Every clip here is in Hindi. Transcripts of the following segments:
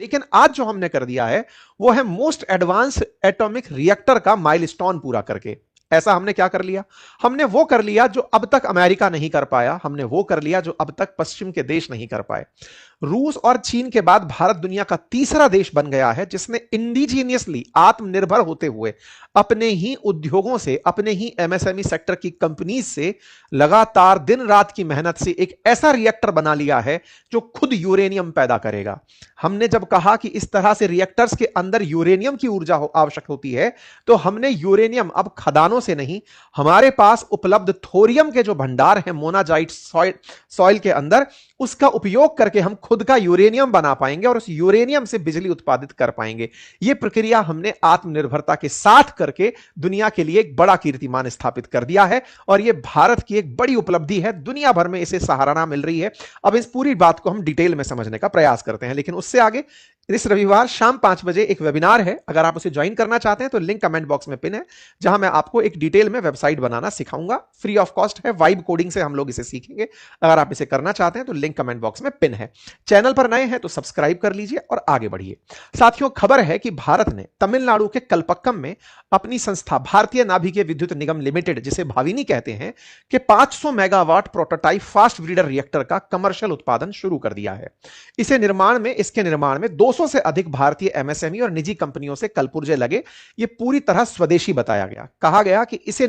लेकिन आज जो हमने कर दिया है वो है मोस्ट एडवांस एटॉमिक रिएक्टर का माइलस्टोन पूरा करके। ऐसा हमने क्या कर लिया? हमने वो कर लिया जो अब तक अमेरिका नहीं कर पाया, हमने वो कर लिया जो अब तक पश्चिम के देश नहीं कर पाए। रूस और चीन के बाद भारत दुनिया का तीसरा देश बन गया है जिसने इंडिजीनियसली आत्मनिर्भर होते हुए अपने ही उद्योगों से, अपने ही एमएसएमई सेक्टर की कंपनीज से लगातार दिन रात की मेहनत से एक ऐसा रिएक्टर बना लिया है जो खुद यूरेनियम पैदा करेगा। हमने जब कहा कि इस तरह से रिएक्टर्स के अंदर यूरेनियम की ऊर्जा आवश्यक होती है, तो हमने यूरेनियम अब खदानों से नहीं, हमारे पास उपलब्ध थोरियम के जो भंडार हैं मोनाजाइट सॉइल के अंदर, उसका उपयोग करके हम खुद का यूरेनियम बना पाएंगे और उस यूरेनियम से बिजली उत्पादित कर पाएंगे। यह प्रक्रिया हमने आत्मनिर्भरता के साथ करके दुनिया के लिए एक बड़ा कीर्तिमान स्थापित कर दिया है और यह भारत की एक बड़ी उपलब्धि है। दुनिया भर में इसे सराहना मिल रही है। अब इस पूरी बात को हम डिटेल में समझने का प्रयास करते हैं, लेकिन उससे आगे इस रविवार शाम 5 बजे एक वेबिनार है। अगर आप उसे ज्वाइन करना चाहते हैं तो लिंक कमेंट बॉक्स में पिन है, जहां मैं आपको एक डिटेल में वेबसाइट बनाना सिखाऊंगा। फ्री ऑफ कॉस्ट है, वाइब कोडिंग से हम लोग इसे सीखेंगे। अगर आप इसे करना चाहते हैं तो लिंक कमेंट बॉक्स में पिन है। चैनल पर नए हैं तो सब्सक्राइब कर लीजिए और आगे बढ़िए। साथियों, खबर है कि भारत ने तमिलनाडु के कलपक्कम में अपनी संस्था भारतीय नाभिकीय विद्युत निगम लिमिटेड, जिसे भाविनी कहते हैं, के 500 megawatt prototype fast breeder reactor का कमर्शियल उत्पादन शुरू कर दिया है। इसके निर्माण में 200 से अधिक भारतीय एमएसएमई और निजी कंपनियों से कलपुर्जे लगे। यह पूरी तरह स्वदेशी बताया गया। कहा गया कि इसके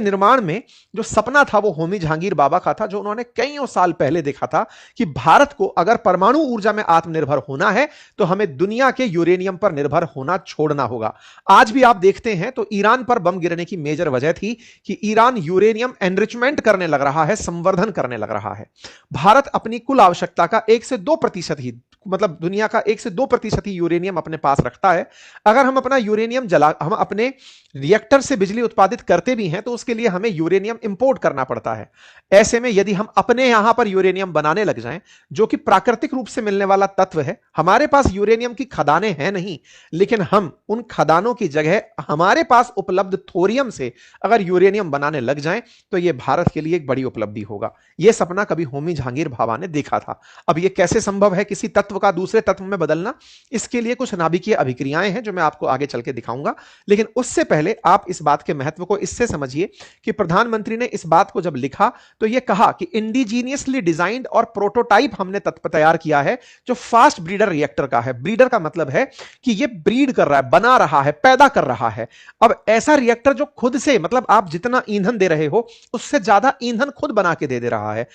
निर्माण में जो सपना था वो होमी जहांगीर बाबा का था, जो उन्होंने कईयों साल पहले देखा था कि भारत को अगर परमाणु ऊर्जा में आत्मनिर्भर होना है तो हमें दुनिया के यूरेनियम पर निर्भर होना छोड़ना होगा। आज भी आप देखते हैं तो ईरान पर बम गिरने की मेजर वजह थी कि ईरान यूरेनियम एनरिचमेंट करने लग रहा है, संवर्धन करने लग रहा है। भारत अपनी कुल आवश्यकता का 1 से 2% ही, मतलब दुनिया का 1 से 2% ही यूरेनियम अपने पास रखता है। अगर हम अपना यूरेनियम हम अपने रिएक्टर से बिजली उत्पादित करते भी हैं तो उसके लिए हमें यूरेनियम इंपोर्ट करना पड़ता है। ऐसे में यदि हम अपने यहां पर यूरेनियम बनाने लग जाएं, जो कि प्राकृतिक रूप से मिलने वाला तत्व है, हमारे पास यूरेनियम की खदानें हैं नहीं, लेकिन हम उन खदानों की जगह हमारे पास उपलब्ध थोरियम से अगर यूरेनियम बनाने लग जाएं तो यह भारत के लिए एक बड़ी उपलब्धि होगा। यह सपना कभी होमी जहांगीर भाभा ने देखा था। अब यह कैसे संभव है किसी तत्व का दूसरे तत्व में बदलना? इसके लिए कुछ नाभिकीय अभिक्रियाएं हैं जो मैं आपको आगे चल के दिखाऊंगा, लेकिन उससे पहले आप इस बात के महत्व को इससे समझिए कि प्रधानमंत्री ने इस बात को जब लिखा तो यह कहा कि इंडिजीनियसली डिजाइंड और प्रोटोटाइप हमने तैयार किया है जो फास्ट ब्रीडर रिएक्टर का है। ब्रीडर का मतलब है कि यह ब्रीड कर रहा है, बना रहा है, पैदा कर रहा है। अब ऐसा रिएक्टर जो खुद से, मतलब आप जितना ईंधन दे रहे हो उससे ज्यादा ईंधन खुद बना के दे रहा है,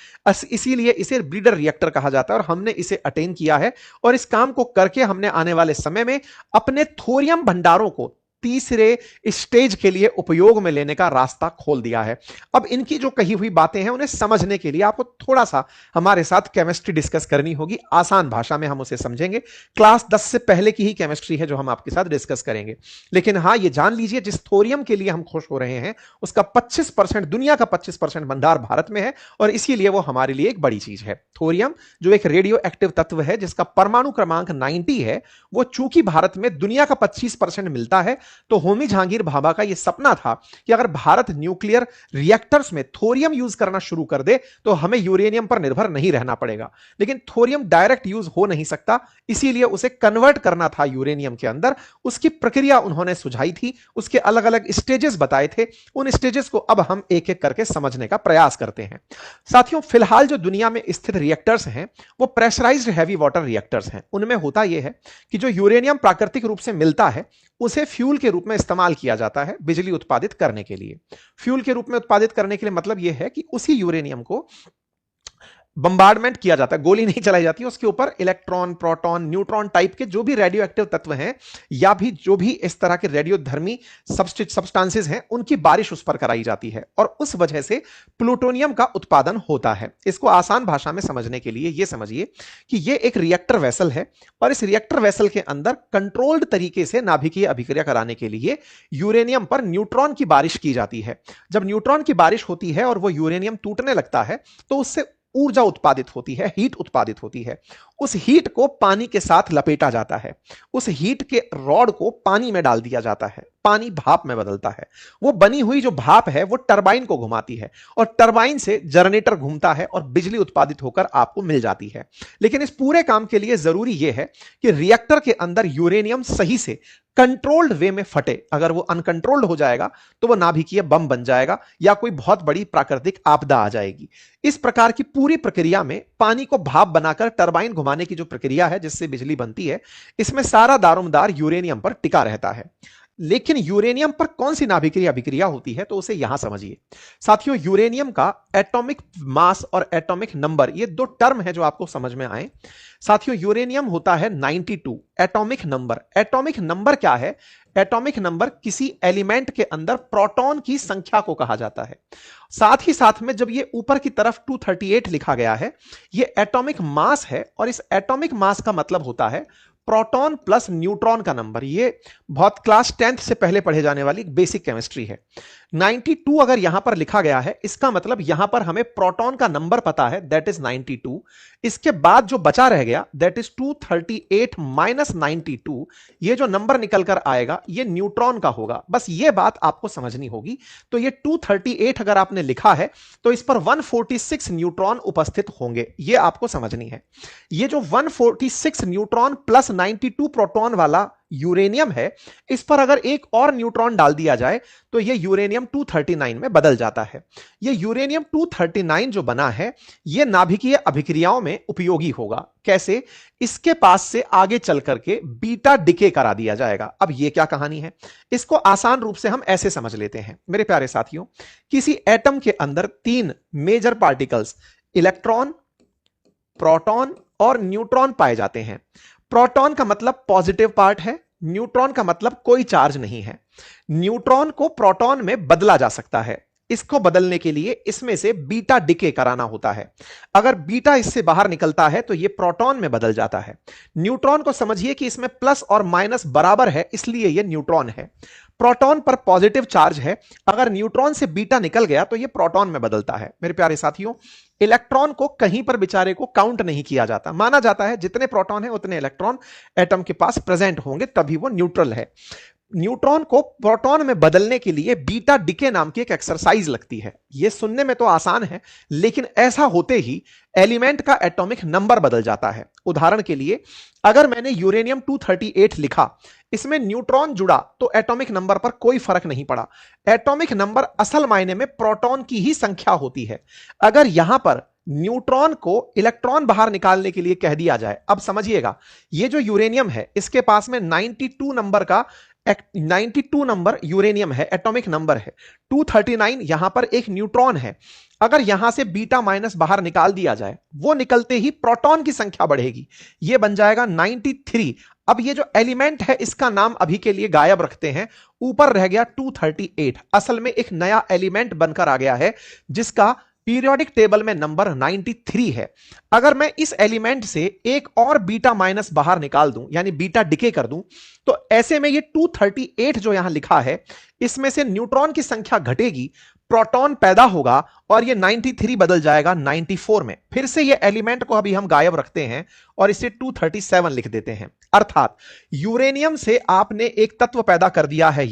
इसीलिए इसे ब्रीडर रिएक्टर कहा जाता है और हमने इसे अटेन किया है। और इस काम को करके हमने आने वाले समय में अपने थोरियम भंडारों को तीसरे स्टेज के लिए उपयोग में लेने का रास्ता खोल दिया है। अब इनकी जो कही हुई बातें हैं उन्हें समझने के लिए आपको थोड़ा सा हमारे साथ केमिस्ट्री डिस्कस करनी होगी। आसान भाषा में हम उसे समझेंगे। क्लास 10 से पहले की ही केमिस्ट्री है जो हम आपके साथ डिस्कस करेंगे। लेकिन हाँ, ये जान लीजिए, जिस थोरियम के लिए हम खुश हो रहे हैं उसका 25%, दुनिया का 25% भंडार भारत में है और इसीलिए वो हमारे लिए एक बड़ी चीज है। थोरियम जो एक रेडियो एक्टिव तत्व है जिसका परमाणु क्रमांक 90 है, वो चूंकि भारत में दुनिया का 25% मिलता है, तो होमी जहांगीर भाभा का यह सपना था कि अगर भारत न्यूक्लियर रिएक्टर्स में थोरियम यूज करना शुरू कर दे तो हमें यूरेनियम पर निर्भर नहीं रहना पड़ेगा। लेकिन थोरियम डायरेक्ट यूज हो नहीं सकता, इसीलिए उसे कन्वर्ट करना था यूरेनियम के अंदर। उसकी प्रक्रिया उन्होंने सुझाई थी, उसके अलग अलग स्टेजेस बताए थे। उन स्टेजेस को अब हम एक एक करके समझने का प्रयास करते हैं। साथियों, फिलहाल जो दुनिया में स्थित रिएक्टर्स हैं वो प्रेशराइज्ड हैवी वाटर रिएक्टर्स हैं। उनमें होता यह है कि जो यूरेनियम प्राकृतिक रूप से मिलता है उसे फ्यूल के रूप में इस्तेमाल किया जाता है बिजली उत्पादित करने के लिए। फ्यूल के रूप में उत्पादित करने के लिए मतलब यह है कि उसी यूरेनियम को बंबार्डमेंट किया जाता है, गोली नहीं चलाई जाती, उसके ऊपर इलेक्ट्रॉन, प्रोटॉन, न्यूट्रॉन टाइप के जो भी रेडियो एक्टिव तत्व हैं या भी जो भी इस तरह के रेडियोधर्मी सब्सटेंसेस हैं उनकी बारिश उस पर कराई जाती है और उस वजह से प्लूटोनियम का उत्पादन होता है। इसको आसान भाषा में समझने के लिए यह समझिए कि यह एक रिएक्टर वेसल है और इस रिएक्टर वेसल के अंदर कंट्रोल्ड तरीके से नाभिकीय अभिक्रिया कराने के लिए यूरेनियम पर न्यूट्रॉन की बारिश की जाती है। जब न्यूट्रॉन की बारिश होती है और वो यूरेनियम टूटने लगता है तो उससे ऊर्जा उत्पादित होती है, हीट उत्पादित होती है। उस हीट को पानी के साथ लपेटा जाता है, उस हीट के रॉड को पानी में डाल दिया जाता है, पानी भाप में बदलता है। वो बनी हुई जो भाप है वो टरबाइन को घुमाती है और टरबाइन से जनरेटर घूमता है और बिजली उत्पादित होकर आपको मिल जाती है। लेकिन इस पूरे काम के लिए जरूरी यह है कि रिएक्टर के अंदर यूरेनियम सही से कंट्रोल्ड वे में फटे। अगर वो अनकंट्रोल्ड हो जाएगा तो वो नाभिकीय बम बन जाएगा या कोई बहुत बड़ी प्राकृतिक आपदा आ जाएगी। इस प्रकार की पूरी प्रक्रिया में पानी को भाप बनाकर टरबाइन घुमाने की जो प्रक्रिया है जिससे बिजली बनती है, इसमें सारा दारोमदार यूरेनियम पर टिका रहता है। लेकिन यूरेनियम पर कौन सी नाभिकीय अभिक्रिया होती है तो उसे यहां समझिए। साथियों, यूरेनियम का एटॉमिक मास और एटॉमिक नंबर, ये दो टर्म है जो आपको समझ में आए। साथियों, यूरेनियम होता है 92 एटॉमिक नंबर। एटॉमिक नंबर क्या है? एटॉमिक नंबर किसी एलिमेंट के अंदर प्रोटॉन की संख्या को कहा जाता है। साथ ही साथ में जब ये ऊपर की तरफ 238 लिखा गया है, ये एटॉमिक मास है और इस एटॉमिक मास का मतलब होता है प्रोटॉन प्लस न्यूट्रॉन का नंबर। ये बहुत क्लास 10th से पहले पढ़े जाने वाली बेसिक केमिस्ट्री है। 92 अगर यहां पर लिखा गया है, इसका मतलब यहां पर हमें प्रोटॉन का नंबर पता है, दैट इज 92। इसके बाद जो बचा रह गया दैट इज 238 माइनस 92, ये जो नंबर निकल कर आएगा ये न्यूट्रॉन का होगा। बस ये बात आपको समझनी होगी। तो ये 238 अगर आपने लिखा है तो इस पर 146 न्यूट्रॉन उपस्थित होंगे, ये आपको समझनी है। ये जो 146 न्यूट्रॉन प्लस 92 प्रोटॉन वाला यूरेनियम है, इस पर अगर एक और न्यूट्रॉन डाल दिया जाए तो यह यूरेनियम 239 में बदल जाता है। यह यूरेनियम 239 जो बना है यह नाभिकीय अभिक्रियाओं में उपयोगी होगा। कैसे? इसके पास से आगे चल करके बीटा डिके करा दिया जाएगा। अब यह क्या कहानी है, इसको आसान रूप से हम ऐसे समझ लेते हैं मेरे प्यारे साथियों। किसी एटम के अंदर 3 मेजर पार्टिकल्स इलेक्ट्रॉन, प्रोटॉन और न्यूट्रॉन पाए जाते हैं। प्रोटॉन का मतलब पॉजिटिव पार्ट है, न्यूट्रॉन का मतलब कोई चार्ज नहीं है। न्यूट्रॉन को प्रोटॉन में बदला जा सकता है। इसको बदलने के लिए इसमें से बीटा डिके कराना होता है। अगर बीटा इससे बाहर निकलता है तो यह प्रोटॉन में बदल जाता है। न्यूट्रॉन को समझिए कि इसमें प्लस और माइनस बराबर है, इसलिए यह न्यूट्रॉन है। प्रोटॉन पर पॉजिटिव चार्ज है, अगर न्यूट्रॉन से बीटा निकल गया तो यह प्रोटॉन में बदलता है। मेरे प्यारे साथियों, इलेक्ट्रॉन को कहीं पर बेचारे को काउंट नहीं किया जाता। माना जाता है जितने प्रोटॉन है उतने इलेक्ट्रॉन एटम के पास प्रेजेंट होंगे, तभी वो न्यूट्रल है। न्यूट्रॉन को प्रोटॉन में बदलने के लिए बीटा डिके नाम की एक एक्सरसाइज लगती है। यह सुनने में तो आसान है, लेकिन ऐसा होते ही एलिमेंट का एटॉमिक नंबर बदल जाता है। उदाहरण के लिए, अगर मैंने यूरेनियम 238 लिखा, इसमें न्यूट्रॉन जुड़ा तो एटॉमिक नंबर पर कोई फर्क नहीं पड़ा। एटॉमिक नंबर असल मायने में प्रोटॉन की ही संख्या होती है। अगर यहां पर न्यूट्रॉन को इलेक्ट्रॉन बाहर निकालने के लिए कह दिया जाए, अब समझिएगा, यह जो यूरेनियम है इसके पास में 92 नंबर यूरेनियम है, एटॉमिक नंबर है। 239 यहां पर एक न्यूट्रॉन है। अगर यहां से बीटा माइनस बाहर निकाल दिया जाए, वो निकलते ही प्रोटॉन की संख्या बढ़ेगी, यह बन जाएगा 93। अब ये जो एलिमेंट है इसका नाम अभी के लिए गायब रखते हैं, ऊपर रह गया 238। असल में एक नया एलिमेंट बनकर आ गया है जिसका पीरियोडिक टेबल में नंबर 93 है। अगर मैं इस एलिमेंट से एक और बीटा माइनस बाहर निकाल दूं, यानी बीटा डिके कर दूं, तो ऐसे में ये 238 जो यहां लिखा है इसमें से न्यूट्रॉन की संख्या घटेगी, प्रोटॉन पैदा होगा और ये 93 बदल जाएगा 94 में। फिर से ये एलिमेंट को अभी हम गायब रखते हैं और इसे 237 लिख देते हैं। अर्थात यूरेनियम से आपने एक तत्व पैदा कर दिया है,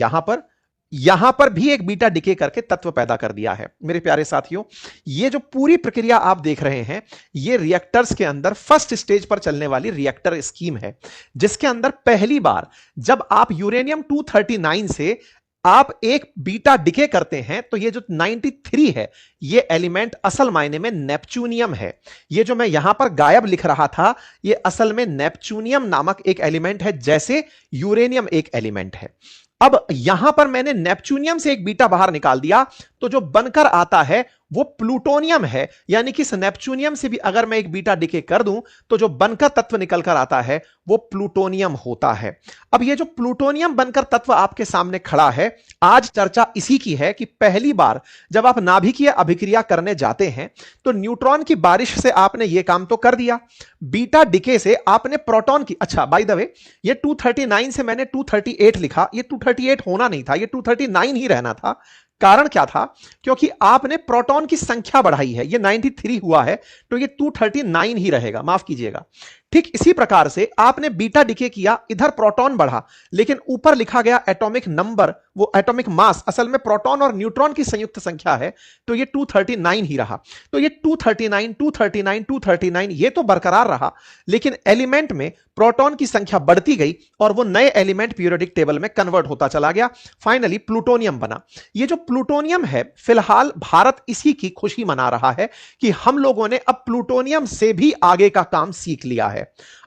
यहां पर भी एक बीटा डिके करके तत्व पैदा कर दिया है। मेरे प्यारे साथियों, ये जो पूरी प्रक्रिया आप देख रहे हैं, ये रिएक्टर्स के अंदर फर्स्ट स्टेज पर चलने वाली रिएक्टर स्कीम है, जिसके अंदर पहली बार जब आप यूरेनियम 239 से आप एक बीटा डिके करते हैं तो ये जो 93 है ये एलिमेंट असल मायने में नेपच्यूनियम है। ये जो मैं यहां पर गायब लिख रहा था ये असल में नेपच्यूनियम नामक एक एलिमेंट है, जैसे यूरेनियम एक एलिमेंट है। अब यहां पर मैंने नेपच्यूनियम से एक बीटा बाहर निकाल दिया तो जो बनकर आता है वो प्लूटोनियम है, यानी कि नेपच्यूनियम से भी अगर मैं एक बीटा डिके कर दूं तो जो बनकर तत्व निकल कर आता है वो प्लूटोनियम होता है। अब ये जो प्लूटोनियम बनकर तत्व आपके सामने खड़ा है, आज चर्चा इसी की है कि पहली बार जब आप नाभिकीय अभिक्रिया करने जाते हैं तो न्यूट्रॉन की बारिश से आपने ये काम तो कर दिया, बीटा डिके से आपने प्रोटॉन की, अच्छा बाय द वे ये 239 से मैंने 238 लिखा, ये 238 होना नहीं था, ये 239 ही रहना था। कारण क्या था? क्योंकि आपने प्रोटॉन की संख्या बढ़ाई है, ये 93 हुआ है तो ये 239 ही रहेगा, माफ कीजिएगा। ठीक इसी प्रकार से आपने बीटा डिके किया, इधर प्रोटॉन बढ़ा, लेकिन ऊपर लिखा गया एटॉमिक नंबर, वो एटॉमिक मास असल में प्रोटॉन और न्यूट्रॉन की संयुक्त संख्या है, तो ये 239 ही रहा। तो ये 239 239 239 ये तो बरकरार रहा, लेकिन एलिमेंट में प्रोटॉन की संख्या बढ़ती गई और वो नए एलिमेंट पीरियोडिक टेबल में कन्वर्ट होता चला गया। फाइनली प्लूटोनियम बना। ये जो प्लूटोनियम है, फिलहाल भारत इसी की खुशी मना रहा है कि हम लोगों ने अब प्लूटोनियम से भी आगे का काम सीख लिया है।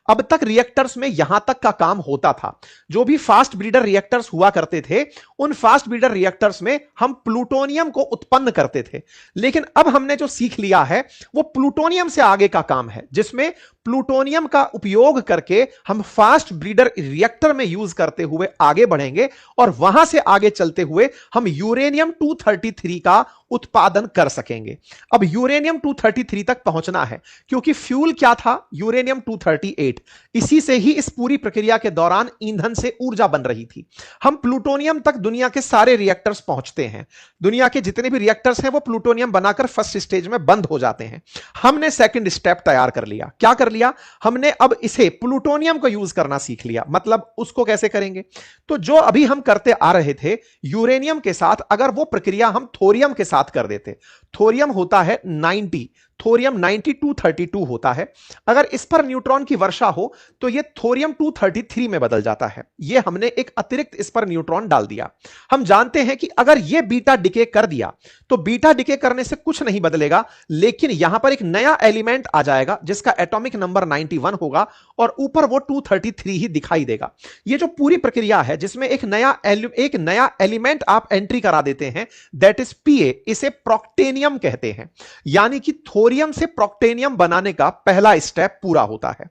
अब तक रिएक्टर्स में यहां तक का काम होता था, जो भी फास्ट ब्रीडर रिएक्टर्स हुआ करते थे, उन फास्ट ब्रीडर रिएक्टर्स में हम प्लूटोनियम को उत्पन्न करते थे। लेकिन अब हमने जो सीख लिया है वो प्लूटोनियम से आगे का काम है, जिसमें प्लूटोनियम का उपयोग करके हम फास्ट ब्रीडर रिएक्टर में यूज करते हुए आगे बढ़ेंगे और वहां से आगे चलते हुए हम यूरेनियम 233 का उत्पादन कर सकेंगे। अब यूरेनियम 233 तक पहुंचना है, क्योंकि फ्यूल क्या था? यूरेनियम 238। इसी से ही इस पूरी प्रक्रिया के दौरान ईंधन से ऊर्जा बन रही थी। हम प्लूटोनियम तक दुनिया के सारे रिएक्टर्स पहुंचते हैं। दुनिया के जितने भी रिएक्टर्स हैं वो प्लूटोनियम बनाकर फर्स्ट स्टेज में बंद हो जाते हैं। हमने सेकंड स्टेप तैयार कर लिया। क्या कर लिया? हमने अब इसे प्लूटोनियम को यूज करना सीख लिया। मतलब उसको कैसे करेंगे? तो जो अभी हम करते आ रहे थे यूरेनियम के साथ, अगर वो प्रक्रिया हम थोरियम के साथ कर देते, थोरियम होता है 90, थोरियम 9232 होता है। अगर इस पर न्यूट्रॉन की वर्षा हो तो यह थोरियम 233 में बदल जाता है। यह हमने एक अतिरिक्त इस पर न्यूट्रॉन डाल दिया। हम जानते हैं कि अगर यह बीटा डिके कर दिया तो बीटा डिके करने से कुछ नहीं बदलेगा, लेकिन यहां पर एक नया एलिमेंट आ जाएगा जिसका एटॉमिक नंबर 91 होगा और ऊपर वो 233 ही दिखाई देगा। यह जो पूरी प्रक्रिया है जिसमें एक नया एलिमेंट आप एंट्री करा देते हैं, दैट इज पीए, इसे प्रोक्टेनियम कहते हैं। यानी कि थोरियम से प्रोक्टेनियम बनाने का पहला स्टेप पूरा होता है।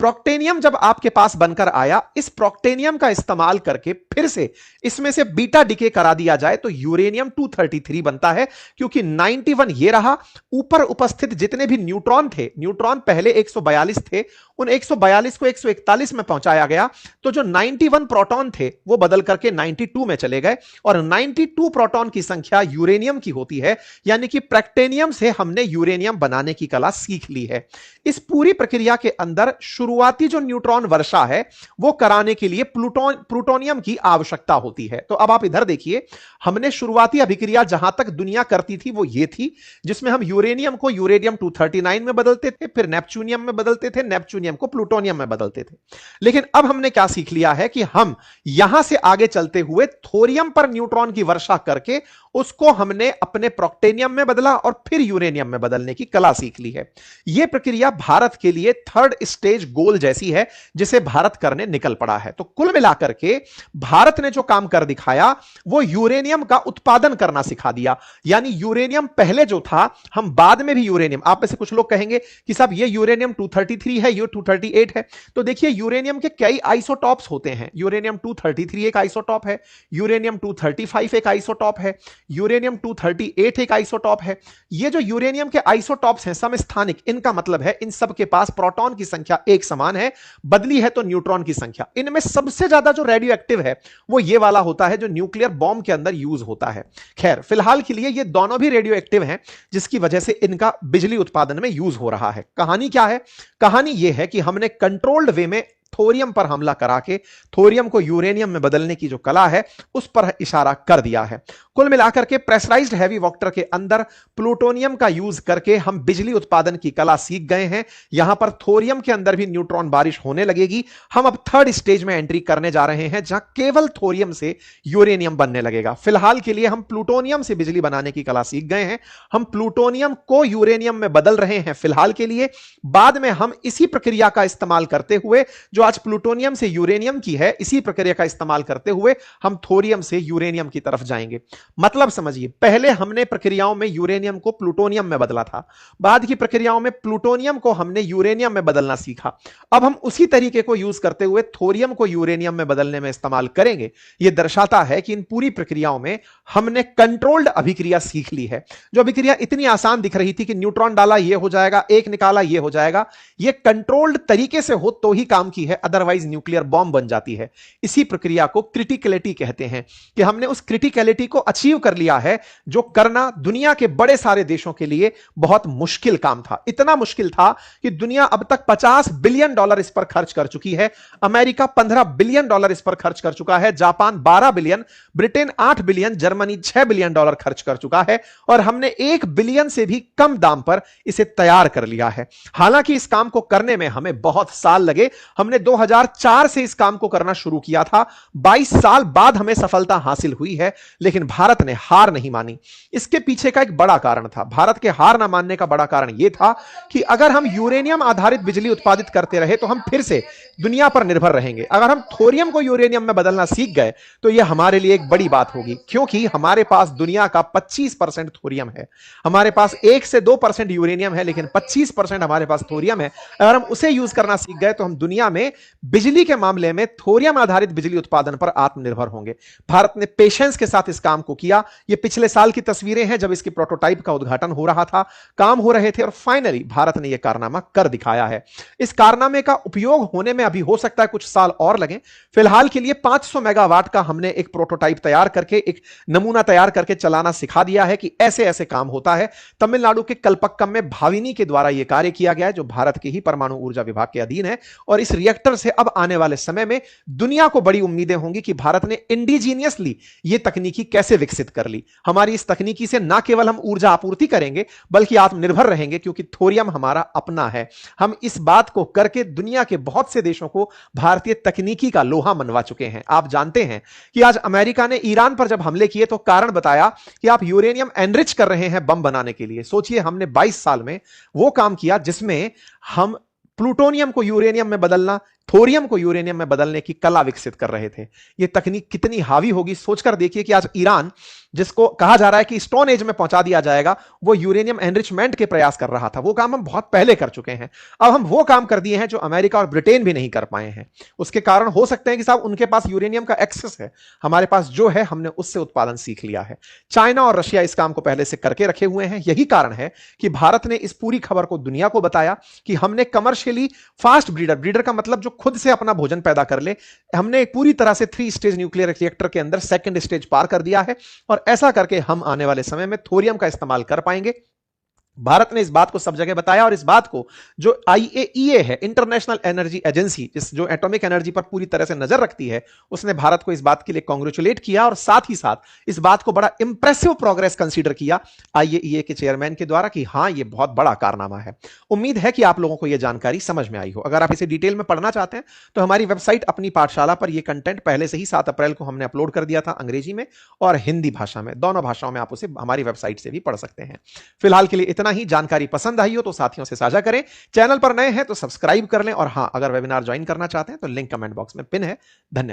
प्रोक्टेनियम जब आपके पास बनकर आया, इस प्रोक्टेनियम का इस्तेमाल करके फिर से इसमें से बीटा डिके करा दिया जाए तो यूरेनियम 233 बनता है, क्योंकि 91 ये रहा। ऊपर उपस्थित जितने भी न्यूट्रॉन थे, न्यूट्रॉन पहले 142 थे, उन 142 को 141 में पहुंचाया गया, तो जो 91 प्रोटॉन थे वो बदल करके 92 में चले गए और 92 प्रोटॉन की संख्या यूरेनियम की होती है। यानी कि प्रोक्टेनियम से हमने यूरेनियम बनाने की कला सीख ली है। इस पूरी प्रक्रिया के अंदर शुरुआती जो न्यूट्रॉन वर्षा है वो कराने के लिए प्लूटोनियम की आवश्यकता होती है। तो अब आप इधर देखिए, हमने शुरुआती अभिक्रिया जहां तक दुनिया करती थी वो ये थी, जिसमें हम यूरेनियम को यूरेनियम 239 में बदलते थे, फिर नेपच्यूनियम में बदलते थे, नेपच्यूनियम को प्लूटोनियम में बदलते थे। लेकिन अब हमने क्या सीख लिया है कि हम यहां से आगे चलते हुए थोरियम पर न्यूट्रॉन की वर्षा करके उसको हमने अपने प्रोक्टेनियम में बदला और फिर यूरेनियम में बदलने की कला सीख ली है। यह प्रक्रिया भारत के लिए थर्ड स्टेज गोल जैसी है, जिसे भारत करने निकल पड़ा है। तो कुल मिलाकर के भारत ने जो काम कर दिखाया वो यूरेनियम का उत्पादन करना सिखा दिया। यानी यूरेनियम पहले जो था, हम बाद में भी यूरेनियम, आप में से कुछ लोग कहेंगे कि साहब ये यूरेनियम 233 है, ये 238 है। तो देखिए यूरेनियम के कई आइसोटॉप्स होते हैं। यूरेनियम 233 एक आइसोटॉप है, यूरेनियम 235 एक आइसोटॉप है, यूरेनियम 238 एक आइसोटॉप है। ये जो यूरेनियम के आइसोटॉप्स हैं समस्थानिक, इनका मतलब है इन सब के पास प्रोटॉन की संख्या एक समान है, बदली है तो न्यूट्रॉन की संख्या। इनमें सबसे ज्यादा जो रेडियो एक्टिव है वो ये वाला होता है जो न्यूक्लियर बॉम्ब के अंदर यूज होता है। खैर फिलहाल के लिए ये दोनों भी रेडियो एक्टिव हैं, जिसकी वजह से इनका बिजली उत्पादन में यूज हो रहा है। कहानी क्या है? कहानी यह है कि हमने कंट्रोल्ड वे में थोरियम पर हमला करा के थोरियम को यूरेनियम में बदलने की जो कला है उस पर इशारा कर दिया है। कुल मिलाकर के प्रेशराइज्ड हैवी वाटर के अंदर प्लूटोनियम का यूज करके हम बिजली उत्पादन की कला सीख गए हैं। यहां पर थोरियम के अंदर भी न्यूट्रॉन बारिश होने लगेगी। हम अब थर्ड स्टेज में एंट्री करने जा रहे हैं, जहां केवल थोरियम से यूरेनियम बनने लगेगा। फिलहाल के लिए हम प्लूटोनियम से बिजली बनाने की कला सीख गए हैं। हम प्लूटोनियम को यूरेनियम में बदल रहे हैं फिलहाल के लिए। बाद में हम इसी प्रक्रिया का इस्तेमाल करते हुए, जो आज प्लूटोनियम से यूरेनियम की है, इसी प्रक्रिया का इस्तेमाल करते हुए हम थोरियम से यूरेनियम की तरफ जाएंगे। मतलब समझिए, पहले हमने प्रक्रियाओं में यूरेनियम को प्लूटोनियम में बदला था, बाद की प्रक्रियाओं में प्लूटोनियम को हमने यूरेनियम में बदलना सीखा। अब हम उसी तरीके को यूज करते हुए थोरियम को यूरेनियम में बदलने में इस्तेमाल करेंगे। यह दर्शाता है कि इन पूरी प्रक्रियाओं में हमने कंट्रोल्ड अभिक्रिया सीख ली है। जो अभिक्रिया इतनी आसान दिख रही थी कि न्यूट्रॉन डाला ये हो जाएगा, एक निकाला ये हो जाएगा, यह कंट्रोल्ड तरीके से हो तो ही काम की है। है, अदरवाइज न्यूक्लियर बॉम्ब बन जाती है। इसी प्रक्रिया को क्रिटिकलिटी कहते हैं कि हमने उस क्रिटिकलिटी को अचीव कर लिया है, जो करना दुनिया के बड़े सारे देशों के लिए बहुत मुश्किल काम था। इतना मुश्किल था कि दुनिया अब तक $50 बिलियन इस पर खर्च कर चुकी है। अमेरिका $15 बिलियन इस पर खर्च कर चुका है, Japan $12 billion, Britain $8 billion, Germany $6 billion खर्च कर चुका है, और हमने $1 बिलियन से भी कम दाम पर इसे तैयार कर लिया है। हालांकि इस काम को करने में हमें बहुत साल लगे। हमने 2004 से इस काम को करना शुरू किया था, 22 साल बाद हमें सफलता हासिल हुई है, लेकिन भारत ने हार नहीं मानी। इसके पीछे का एक बड़ा कारण था, भारत के हार ना मानने का बड़ा कारण यह था कि अगर हम यूरेनियम आधारित बिजली उत्पादित करते रहे तो हम फिर से दुनिया पर निर्भर रहेंगे। अगर हम थोरियम को यूरेनियम में बदलना सीख गए तो यह हमारे लिए एक बड़ी बात होगी, क्योंकि हमारे पास दुनिया का 25% थोरियम है। हमारे पास 1 से 2% यूरेनियम है, लेकिन 25% हमारे पास थोरियम है। अगर हम उसे यूज करना सीख गए तो हम दुनिया में बिजली के मामले में थोरियम आधारित बिजली उत्पादन पर आत्मनिर्भर होंगे। भारत ने पेशेंस के साथ इस काम को किया। ये पिछले साल की तस्वीरें हैं, जब इसकी प्रोटोटाइप का उद्घाटन हो रहा था, काम हो रहे थे, और फाइनली भारत ने यह कारनामा कर दिखाया है। इस कारनामे का उपयोग होने में अभी हो सकता है कुछ साल और लगे। फिलहाल के लिए 500 मेगावाट का हमने एक प्रोटोटाइप तैयार करके, एक नमूना तैयार करके चलाना सिखा दिया है कि ऐसे ऐसे काम होता है। तमिलनाडु के कल्पक्कम में भाविनी के द्वारा यह कार्य किया गया है, जो भारत के ही परमाणु ऊर्जा विभाग के अधीन है। और इस रिएक्टर से अब आने वाले समय में दुनिया को बड़ी उम्मीदें होंगी कि भारत ने इंडिजीनियसली यह तकनीकी कैसे विकसित कर ली। हमारी इस तकनीकी से ना केवल हम ऊर्जा आपूर्ति करेंगे बल्कि आत्मनिर्भर रहेंगे, क्योंकि थोरियम हमारा अपना है। हम इस बात को करके दुनिया के बहुत से देशों को भारतीय तकनीकी का लोहा मनवा चुके हैं। आप जानते हैं कि आज अमेरिका ने ईरान पर जब हमले किए तो कारण बताया कि आप यूरेनियम एनरिच कर रहे हैं बम बनाने के लिए। सोचिए, हमने 22 साल में वो काम किया जिसमें हम प्लूटोनियम को यूरेनियम में बदलना, थोरियम को यूरेनियम में बदलने की कला विकसित कर रहे थे। यह तकनीक कितनी हावी होगी सोचकर देखिए कि आज ईरान, जिसको कहा जा रहा है कि स्टोन एज में पहुंचा दिया जाएगा, वो यूरेनियम एनरिचमेंट के प्रयास कर रहा था। वो काम हम बहुत पहले कर चुके हैं। अब हम वो काम कर दिए हैं जो अमेरिका और ब्रिटेन भी नहीं कर पाए हैं। उसके कारण हो सकते हैं कि साहब उनके पास यूरेनियम का एक्सेस है, हमारे पास जो है हमने उससे उत्पादन सीख लिया है। चाइना और रशिया इस काम को पहले से करके रखे हुए हैं। यही कारण है कि भारत ने इस पूरी खबर को दुनिया को बताया कि हमने कमर्शियली फास्ट ब्रीडर का मतलब जो खुद से अपना भोजन पैदा कर ले, हमने एक पूरी तरह से 3 स्टेज न्यूक्लियर रिएक्टर के अंदर सेकंड स्टेज पार कर दिया है। और ऐसा करके हम आने वाले समय में थोरियम का इस्तेमाल कर पाएंगे। भारत ने इस बात को सब जगह बताया, और इस बात को जो IAEA है, इंटरनेशनल एनर्जी एजेंसी, जो एटॉमिक एनर्जी पर पूरी तरह से नजर रखती है, उसने भारत को इस बात के लिए कांग्रेचुलेट किया, और साथ ही साथ इस बात को बड़ा इंप्रेसिव प्रोग्रेस कंसीडर किया IAEA के चेयरमैन के द्वारा कि हां, यह बहुत बड़ा कारनामा है। उम्मीद है कि आप लोगों को यह जानकारी समझ में आई हो। अगर आप इसे डिटेल में पढ़ना चाहते हैं तो हमारी वेबसाइट अपनी पाठशाला पर यह कंटेंट पहले से ही 7 अप्रैल को हमने अपलोड कर दिया था, अंग्रेजी में और हिंदी भाषा में, दोनों भाषाओं में आप उसे हमारी वेबसाइट से भी पढ़ सकते हैं। फिलहाल के लिए इतना ही। जानकारी पसंद आई हो तो साथियों से साझा करें, चैनल पर नए हैं तो सब्सक्राइब कर लें, और हां, अगर वेबिनार ज्वाइन करना चाहते हैं तो लिंक कमेंट बॉक्स में पिन है। धन्यवाद।